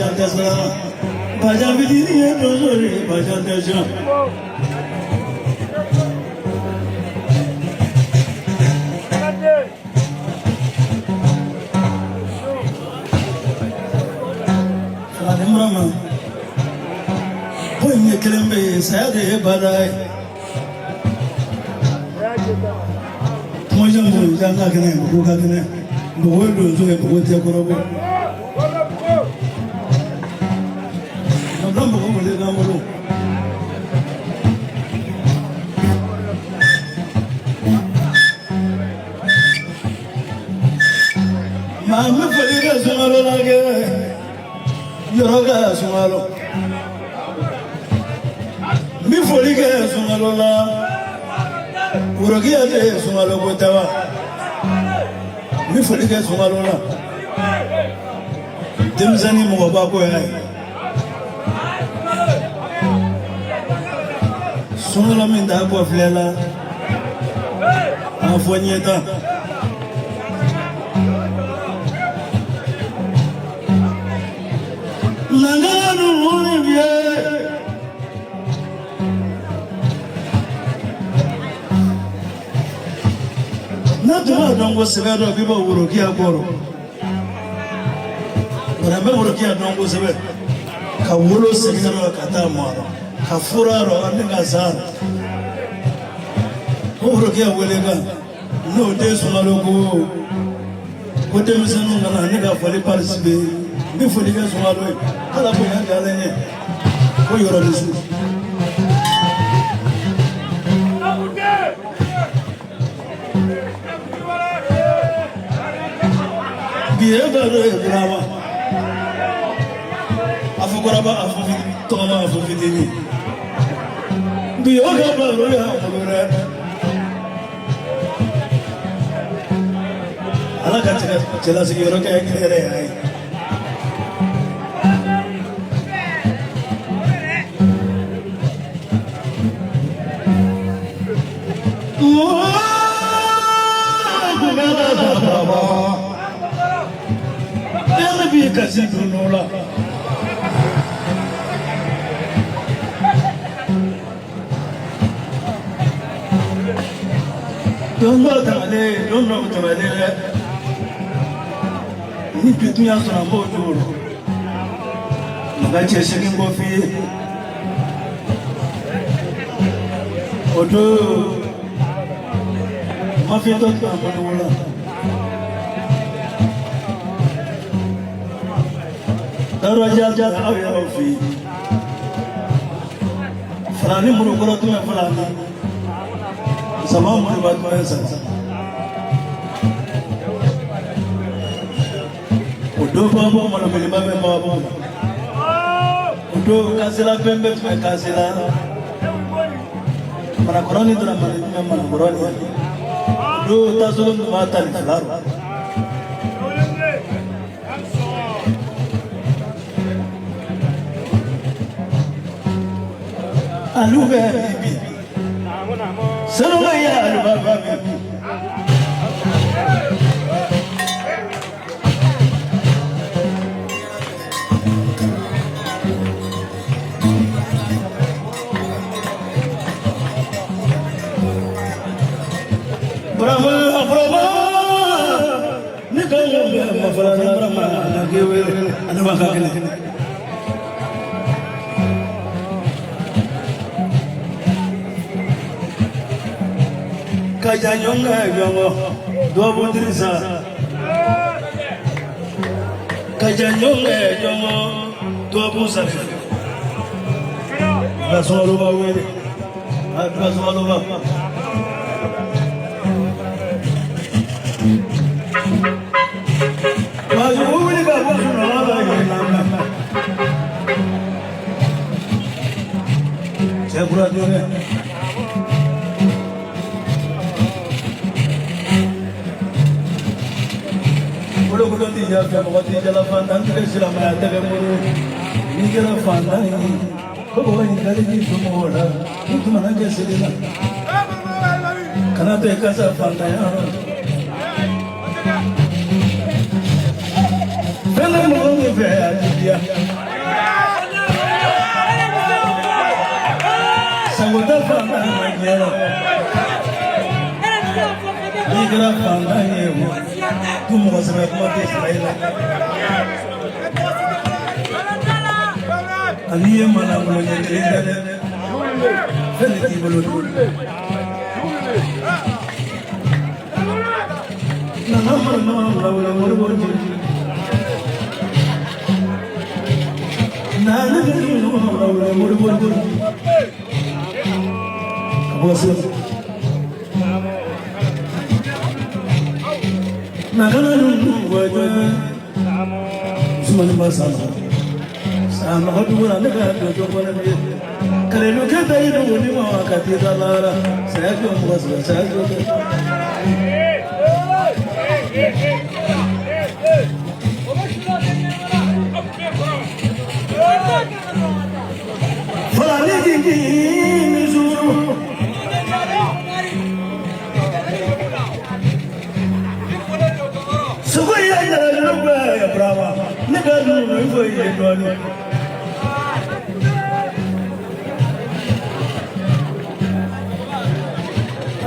bajan tesla, bajan bidini dozori, bajan tesla. Mama, when you kill me, say but I. Mojamu, Janakane, Bukakane, the world will do it with your Korobo. Mamma, for you, Yoga Sumalo Mifoliga Sumalola Urogia de Sumalo Botawa Mifoliga Sumalola Dimzani Mobako Sumala Mindapo Flela Afonieta Nanganu Olivia Not don't go severe people who Rokia Boro. But I remember Rokia don't go severe. Kawulo Severo Katamaro, Kafura or Nagazar. Who Rokia Willigan? No days from Malogo. What them is a nigga for the participate. Before the guys who are doing, how about Galene? Who you're on this? Be ever drama. I forgot about Toma for Vitini. Be over Roya. I like to tell us you're okay. Kasi Brunola. Don't know Tamale. Ni Pituya Sambo. Magachi Shaking Coffee. Odo Mafia Manola. Raja Avi Frani Murukolo to Frani Sama Murbat Udo Babo Monamiliba Babo Udo Casilla Pembet Casilla Manacoroni to Manacoroni Udo Tazulum Matal Flaro Aluga bibi Salomaya aluga bibi Bravo Nikaya mafalana brahma nagewe anabaka kene Kajanyonga yongo dobu dirisa Kajanyonga yongo dobu safi Baswaluba wele Baswaluba Baswaluba Baswaluba Sebura dione Ya que no te la falta antes de la mata que murió ni que la falta como en cada día su mora y tu mana que se diga kana te casa falta ya pelo no me ve a dia kira fanga ye wo kuma wasana kuma ke Israila aliye mana mo ne ngene fele ti bolo na mama la wala mo mo na na la wala mo mo boss na na waja Usman Basa sama hadu na daga to ko na kare no ka dai no ni ma ka ti dalara sai ko boss sai ko Fulani di mizuru Sugoya ya brava nega no foi dono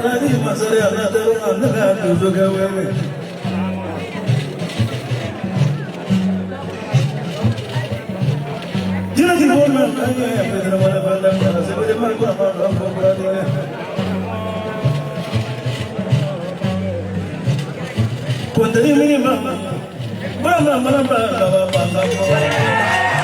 Ani masare ana daro nega to gawe Jina di bona ya pedra wala banda se puede marco Cuando yo me mama, mama, mama, mama, mama, mama,